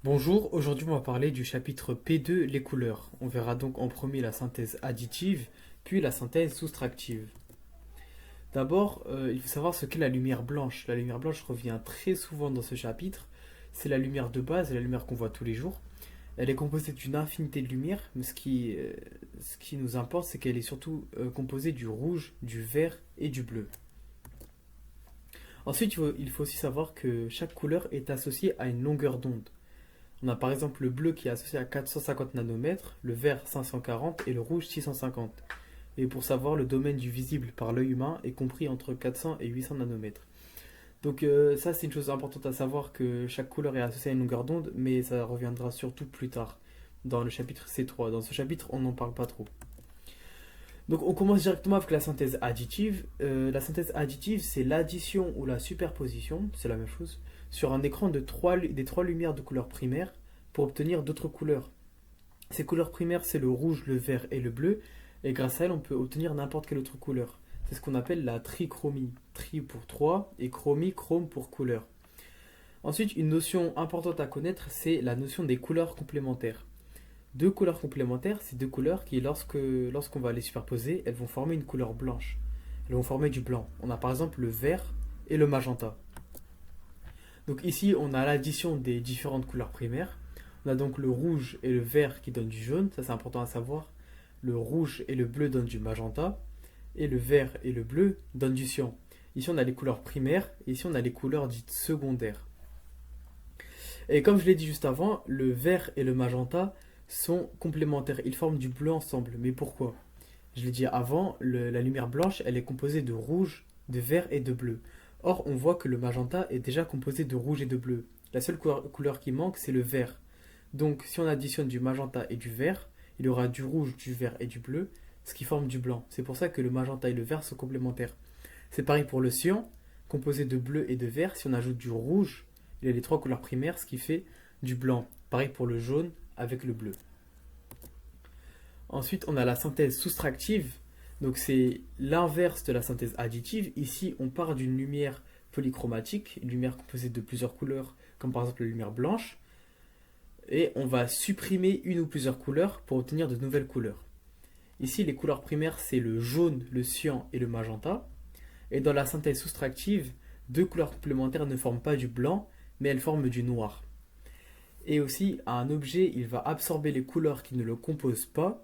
Bonjour, aujourd'hui on va parler du chapitre P2, les couleurs. On verra donc en premier la synthèse additive, puis la synthèse soustractive. D'abord, il faut savoir ce qu'est la lumière blanche. La lumière blanche revient très souvent dans ce chapitre. C'est la lumière de base, la lumière qu'on voit tous les jours. Elle est composée d'une infinité de lumières, mais ce qui nous importe, c'est qu'elle est surtout composée du rouge, du vert et du bleu. Ensuite, il faut aussi savoir que chaque couleur est associée à une longueur d'onde. On a par exemple le bleu qui est associé à 450 nanomètres, le vert 540 et le rouge 650. Et pour savoir, le domaine du visible par l'œil humain est compris entre 400 et 800 nanomètres. Donc ça c'est une chose importante à savoir que chaque couleur est associée à une longueur d'onde, mais ça reviendra surtout plus tard dans le chapitre C3. Dans ce chapitre, on n'en parle pas trop. Donc on commence directement avec la synthèse additive. La synthèse additive, c'est l'addition ou la superposition, c'est la même chose, sur un écran des trois lumières de couleur primaire pour obtenir d'autres couleurs. Ces couleurs primaires, c'est le rouge, le vert et le bleu, et grâce à elles, on peut obtenir n'importe quelle autre couleur. C'est ce qu'on appelle la trichromie. Tri pour 3 et chromie, chrome pour couleur. Ensuite, une notion importante à connaître, c'est la notion des couleurs complémentaires. Deux couleurs complémentaires, c'est deux couleurs qui, lorsqu'on va les superposer, elles vont former une couleur blanche. Elles vont former du blanc. On a par exemple le vert et le magenta. Donc ici, on a l'addition des différentes couleurs primaires. On a donc le rouge et le vert qui donnent du jaune, ça c'est important à savoir. Le rouge et le bleu donnent du magenta. Et le vert et le bleu donnent du cyan. Ici, on a les couleurs primaires, et ici, on a les couleurs dites secondaires. Et comme je l'ai dit juste avant, le vert et le magenta sont complémentaires. Ils forment du bleu ensemble. Mais pourquoi? Je l'ai dit avant, la lumière blanche, elle est composée de rouge, de vert et de bleu. Or, on voit que le magenta est déjà composé de rouge et de bleu. La seule couleur qui manque, c'est le vert. Donc, si on additionne du magenta et du vert, il y aura du rouge, du vert et du bleu, ce qui forme du blanc. C'est pour ça que le magenta et le vert sont complémentaires. C'est pareil pour le cyan, composé de bleu et de vert. Si on ajoute du rouge, il y a les trois couleurs primaires, ce qui fait du blanc. Pareil pour le jaune avec le bleu. Ensuite, on a la synthèse soustractive. Donc c'est l'inverse de la synthèse additive. Ici, on part d'une lumière polychromatique, une lumière composée de plusieurs couleurs, comme par exemple la lumière blanche, et on va supprimer une ou plusieurs couleurs pour obtenir de nouvelles couleurs. Ici, les couleurs primaires, c'est le jaune, le cyan et le magenta. Et dans la synthèse soustractive, deux couleurs complémentaires ne forment pas du blanc, mais elles forment du noir. Et aussi, un objet, il va absorber les couleurs qui ne le composent pas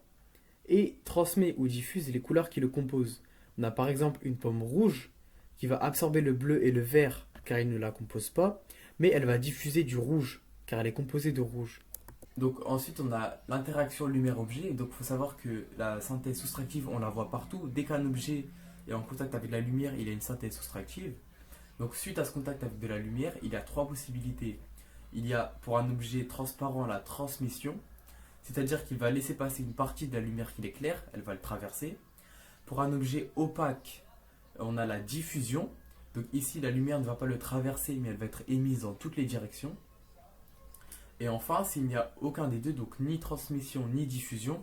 et transmet ou diffuse les couleurs qui le composent. On a par exemple une pomme rouge qui va absorber le bleu et le vert car il ne la compose pas, mais elle va diffuser du rouge car elle est composée de rouge. Donc ensuite on a l'interaction lumière-objet. Donc il faut savoir que la synthèse soustractive on la voit partout. Dès qu'un objet est en contact avec la lumière, il y a une synthèse soustractive. Donc suite à ce contact avec de la lumière, il y a trois possibilités. Il y a pour un objet transparent la transmission, c'est-à-dire qu'il va laisser passer une partie de la lumière qui l'éclaire, elle va le traverser. Pour un objet opaque, on a la diffusion. Donc ici, la lumière ne va pas le traverser, mais elle va être émise dans toutes les directions. Et enfin, s'il n'y a aucun des deux, donc ni transmission ni diffusion,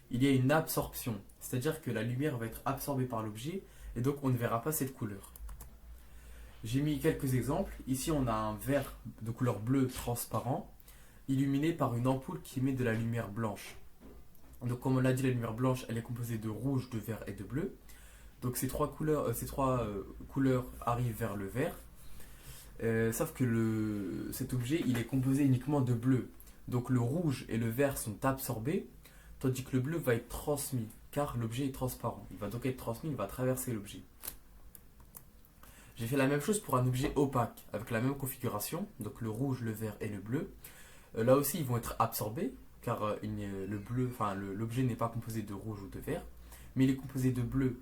il y a une absorption. C'est-à-dire que la lumière va être absorbée par l'objet, et donc on ne verra pas cette couleur. J'ai mis quelques exemples. Ici, on a un verre de couleur bleue transparent, illuminé par une ampoule qui émet de la lumière blanche. Donc comme on l'a dit, la lumière blanche, elle est composée de rouge, de vert et de bleu. Donc ces trois couleurs arrivent vers le vert. Sauf que cet objet, il est composé uniquement de bleu. Donc le rouge et le vert sont absorbés, tandis que le bleu va être transmis, car l'objet est transparent. Il va donc être transmis, il va traverser l'objet. J'ai fait la même chose pour un objet opaque, avec la même configuration, donc le rouge, le vert et le bleu. Là aussi, ils vont être absorbés, car l'objet n'est pas composé de rouge ou de vert, mais il est composé de bleu.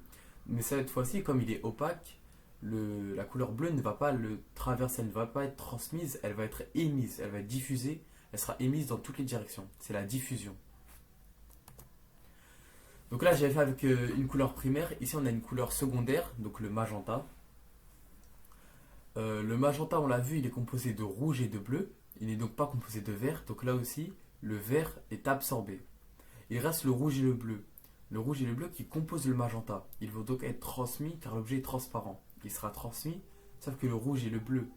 Mais cette fois-ci, comme il est opaque, la couleur bleue ne va pas le traverser, elle ne va pas être transmise, elle va être émise, elle va être diffusée, elle sera émise dans toutes les directions. C'est la diffusion. Donc là, j'avais fait avec une couleur primaire. Ici, on a une couleur secondaire, donc le magenta. Le magenta, on l'a vu, il est composé de rouge et de bleu. Il n'est donc pas composé de vert. Donc là aussi, le vert est absorbé. Il reste le rouge et le bleu. Le rouge et le bleu qui composent le magenta. Ils vont donc être transmis car l'objet est transparent. Il sera transmis, sauf que le rouge et le bleu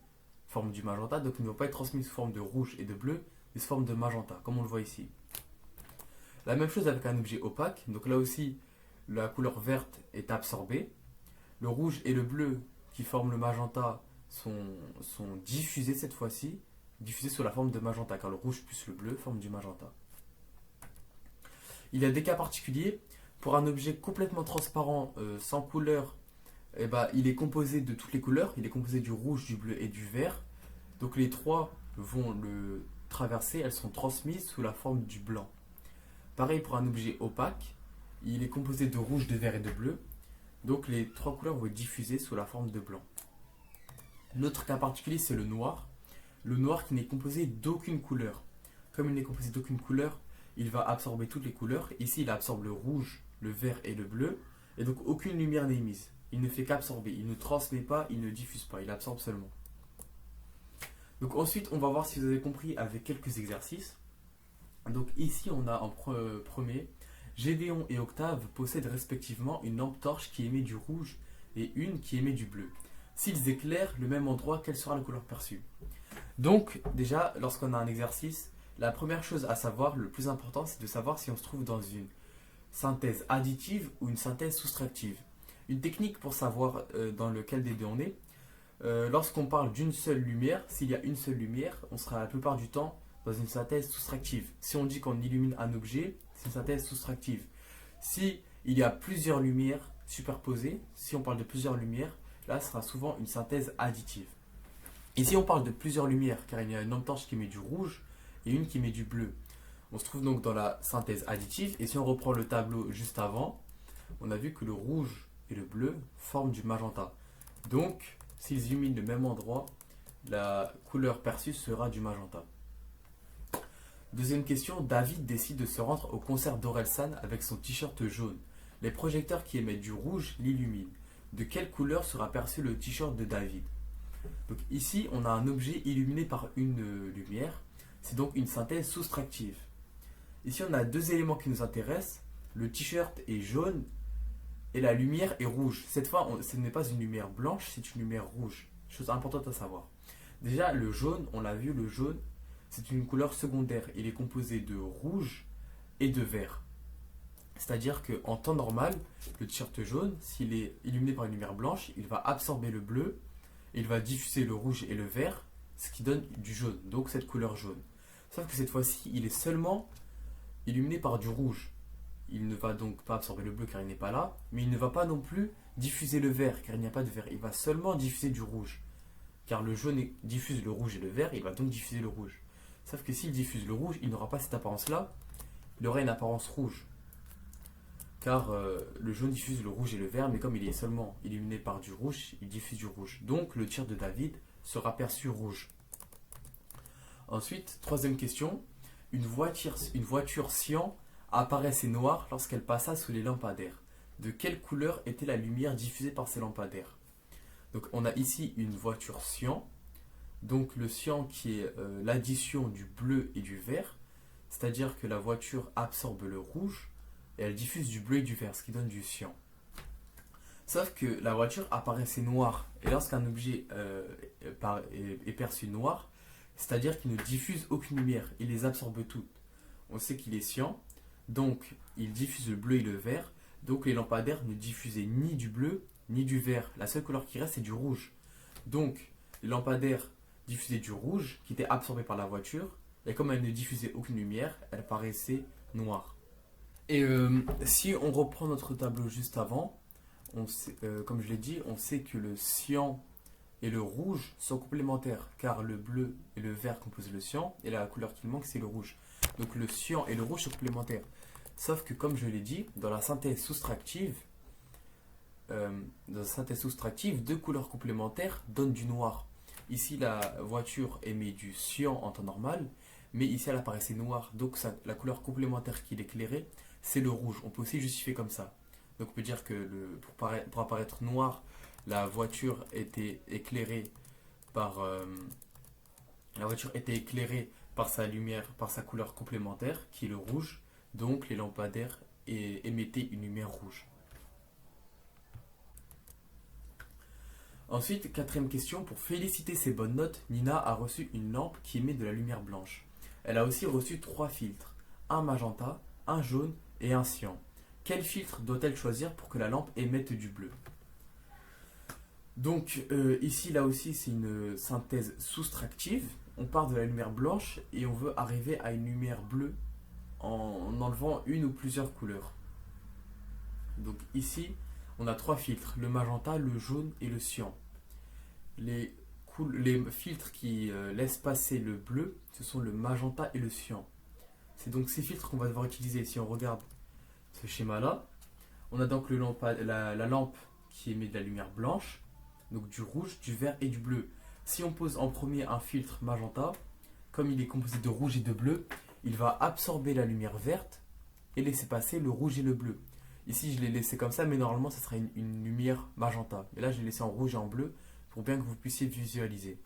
forment du magenta, donc ils ne vont pas être transmis sous forme de rouge et de bleu, sous forme de magenta, comme on le voit ici. La même chose avec un objet opaque. Donc là aussi, la couleur verte est absorbée. Le rouge et le bleu qui forment le magenta sont diffusés cette fois-ci, diffusés sous la forme de magenta, car le rouge plus le bleu forment du magenta. Il y a des cas particuliers. Pour un objet complètement transparent, sans couleur, eh ben, il est composé de toutes les couleurs. Il est composé du rouge, du bleu et du vert. Donc les trois vont le traverser, elles sont transmises sous la forme du blanc. Pareil pour un objet opaque, il est composé de rouge, de vert et de bleu. Donc les trois couleurs vont être diffusées sous la forme de blanc. L'autre cas particulier, c'est le noir. Le noir qui n'est composé d'aucune couleur. Comme il n'est composé d'aucune couleur, il va absorber toutes les couleurs. Ici, il absorbe le rouge, le vert et le bleu. Et donc aucune lumière n'est émise. Il ne fait qu'absorber. Il ne transmet pas, il ne diffuse pas. Il absorbe seulement. Donc ensuite, on va voir si vous avez compris avec quelques exercices. Donc ici, on a en premier, Gédéon et Octave possèdent respectivement une lampe torche qui émet du rouge et une qui émet du bleu. S'ils éclairent le même endroit, quelle sera la couleur perçue? Donc déjà, lorsqu'on a un exercice, la première chose à savoir, le plus important, c'est de savoir si on se trouve dans une synthèse additive ou une synthèse soustractive. Une technique pour savoir dans lequel des deux on est, lorsqu'on parle d'une seule lumière, s'il y a une seule lumière, on sera la plupart du temps dans une synthèse soustractive. Si on dit qu'on illumine un objet, c'est une synthèse soustractive. Si il y a plusieurs lumières superposées, si on parle de plusieurs lumières, là ce sera souvent une synthèse additive. Ici on parle de plusieurs lumières car il y a une lampe torche qui met du rouge et une qui met du bleu. On se trouve donc dans la synthèse additive et si on reprend le tableau juste avant, on a vu que le rouge et le bleu forment du magenta. Donc s'ils illuminent le même endroit, la couleur perçue sera du magenta. Deuxième question, David décide de se rendre au concert d'Orelsan avec son t-shirt jaune. Les projecteurs qui émettent du rouge l'illuminent. De quelle couleur sera perçu le t-shirt de David? Donc ici, on a un objet illuminé par une lumière. C'est donc une synthèse soustractive. Ici, on a deux éléments qui nous intéressent. Le t-shirt est jaune et la lumière est rouge. Cette fois, ce n'est pas une lumière blanche, c'est une lumière rouge. Chose importante à savoir. Déjà, le jaune, on l'a vu, le jaune, c'est une couleur secondaire. Il est composé de rouge et de vert. C'est-à-dire qu'en temps normal, le t-shirt jaune, s'il est illuminé par une lumière blanche, il va absorber le bleu, il va diffuser le rouge et le vert, ce qui donne du jaune, donc cette couleur jaune. Sauf que cette fois-ci, il est seulement illuminé par du rouge. Il ne va donc pas absorber le bleu car il n'est pas là, mais il ne va pas non plus diffuser le vert car il n'y a pas de vert. Il va seulement diffuser du rouge. Car le jaune diffuse le rouge et le vert, il va donc diffuser le rouge. Sauf que s'il diffuse le rouge, il n'aura pas cette apparence-là, il aura une apparence rouge. Car le jaune diffuse le rouge et le vert, mais comme il est seulement illuminé par du rouge, il diffuse du rouge. Donc le tir de David sera perçu rouge. Ensuite, troisième question, une voiture cyan apparaissait noire lorsqu'elle passa sous les lampadaires. De quelle couleur était la lumière diffusée par ces lampadaires? Donc on a ici une voiture cyan. Donc le cyan qui est l'addition du bleu et du vert. C'est-à-dire que la voiture absorbe le rouge et elle diffuse du bleu et du vert, ce qui donne du cyan. Sauf que la voiture apparaissait noire. Et lorsqu'un objet est perçu noir, c'est-à-dire qu'il ne diffuse aucune lumière. Il les absorbe toutes. On sait qu'il est cyan. Donc il diffuse le bleu et le vert. Donc les lampadaires ne diffusaient ni du bleu ni du vert. La seule couleur qui reste, c'est du rouge. Donc les lampadaires diffusaient du rouge qui était absorbé par la voiture. Et comme elle ne diffusait aucune lumière, elle paraissait noire. Et si on reprend notre tableau juste avant, comme je l'ai dit, on sait que le cyan et le rouge sont complémentaires, car le bleu et le vert composent le cyan, et la couleur qui manque, c'est le rouge. Donc le cyan et le rouge sont complémentaires. Sauf que, comme je l'ai dit, dans la synthèse soustractive, deux couleurs complémentaires donnent du noir. Ici, la voiture émet du cyan en temps normal, mais ici, elle apparaissait noire. Donc, la couleur complémentaire qui l'éclairait, c'est le rouge. On peut aussi justifier comme ça. Donc, on peut dire que pour apparaître noir, la voiture était éclairée par sa lumière, par sa couleur complémentaire, qui est le rouge. Donc, les lampadaires émettaient une lumière rouge. Ensuite, quatrième question, pour féliciter ses bonnes notes, Nina a reçu une lampe qui émet de la lumière blanche. Elle a aussi reçu trois filtres, un magenta, un jaune et un cyan. Quel filtre doit-elle choisir pour que la lampe émette du bleu? Donc ici, là aussi, c'est une synthèse soustractive. On part de la lumière blanche et on veut arriver à une lumière bleue en enlevant une ou plusieurs couleurs. Donc ici, on a trois filtres, le magenta, le jaune et le cyan. Les filtres qui laissent passer le bleu, ce sont le magenta et le cyan. C'est donc ces filtres qu'on va devoir utiliser. Si on regarde ce schéma-là, on a donc la lampe qui émet de la lumière blanche, donc du rouge, du vert et du bleu. Si on pose en premier un filtre magenta, comme il est composé de rouge et de bleu, il va absorber la lumière verte et laisser passer le rouge et le bleu. Ici, je l'ai laissé comme ça, mais normalement, ça serait une lumière magenta. Mais là, je l'ai laissé en rouge et en bleu pour bien que vous puissiez visualiser.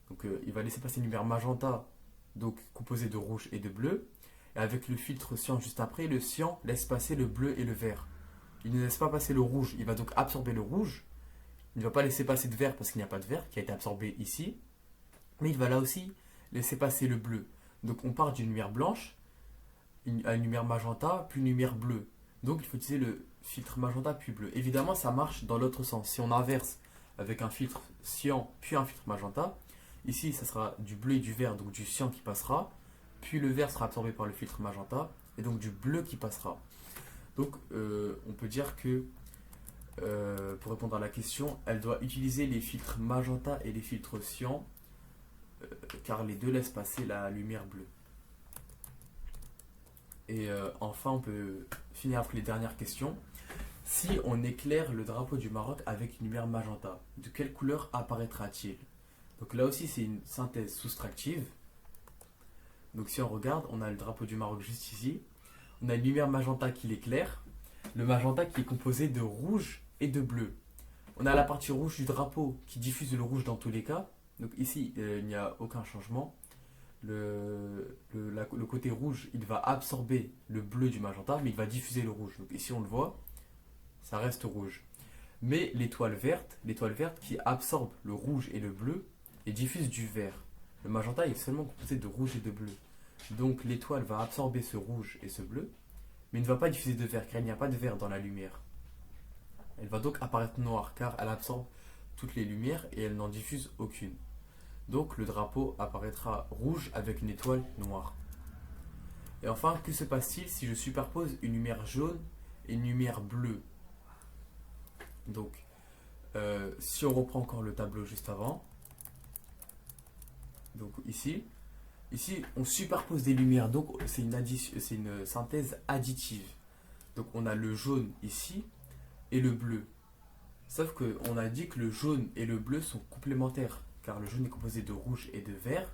Donc, il va laisser passer une lumière magenta, donc composée de rouge et de bleu. Et avec le filtre cyan juste après, le cyan laisse passer le bleu et le vert. Il ne laisse pas passer le rouge. Il va donc absorber le rouge. Il ne va pas laisser passer de vert parce qu'il n'y a pas de vert qui a été absorbé ici. Mais il va là aussi laisser passer le bleu. Donc, on part d'une lumière blanche à une lumière magenta, puis une lumière bleue. Donc il faut utiliser le filtre magenta puis bleu. Évidemment, ça marche dans l'autre sens. Si on inverse avec un filtre cyan puis un filtre magenta, ici ça sera du bleu et du vert, donc du cyan qui passera, puis le vert sera absorbé par le filtre magenta, et donc du bleu qui passera. Donc on peut dire que, pour répondre à la question, elle doit utiliser les filtres magenta et les filtres cyan, car les deux laissent passer la lumière bleue. Et enfin, on peut finir avec les dernières questions. Si on éclaire le drapeau du Maroc avec une lumière magenta, de quelle couleur apparaîtra-t-il? Donc là aussi, c'est une synthèse soustractive. Donc si on regarde, on a le drapeau du Maroc juste ici. On a une lumière magenta qui l'éclaire. Le magenta qui est composé de rouge et de bleu. On a la partie rouge du drapeau qui diffuse le rouge dans tous les cas. Donc ici, il n'y a aucun changement. Le côté rouge, il va absorber le bleu du magenta, mais il va diffuser le rouge. Donc ici, on le voit, ça reste rouge. Mais l'étoile verte qui absorbe le rouge et le bleu et diffuse du vert. Le magenta est seulement composé de rouge et de bleu. Donc l'étoile va absorber ce rouge et ce bleu, mais il ne va pas diffuser de vert, car il n'y a pas de vert dans la lumière. Elle va donc apparaître noire, car elle absorbe toutes les lumières et elle n'en diffuse aucune. Donc le drapeau apparaîtra rouge avec une étoile noire. Et enfin, que se passe-t-il si je superpose une lumière jaune et une lumière bleue? Donc, si on reprend encore le tableau juste avant, donc ici on superpose des lumières, donc c'est une synthèse additive. Donc on a le jaune ici et le bleu. Sauf qu'on a dit que le jaune et le bleu sont complémentaires, car le jaune est composé de rouge et de vert,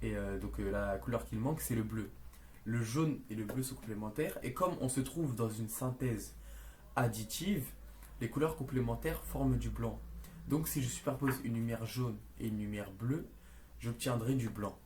et donc la couleur qu'il manque, c'est le bleu. Le jaune et le bleu sont complémentaires, et comme on se trouve dans une synthèse additive, les couleurs complémentaires forment du blanc. Donc si je superpose une lumière jaune et une lumière bleue, j'obtiendrai du blanc.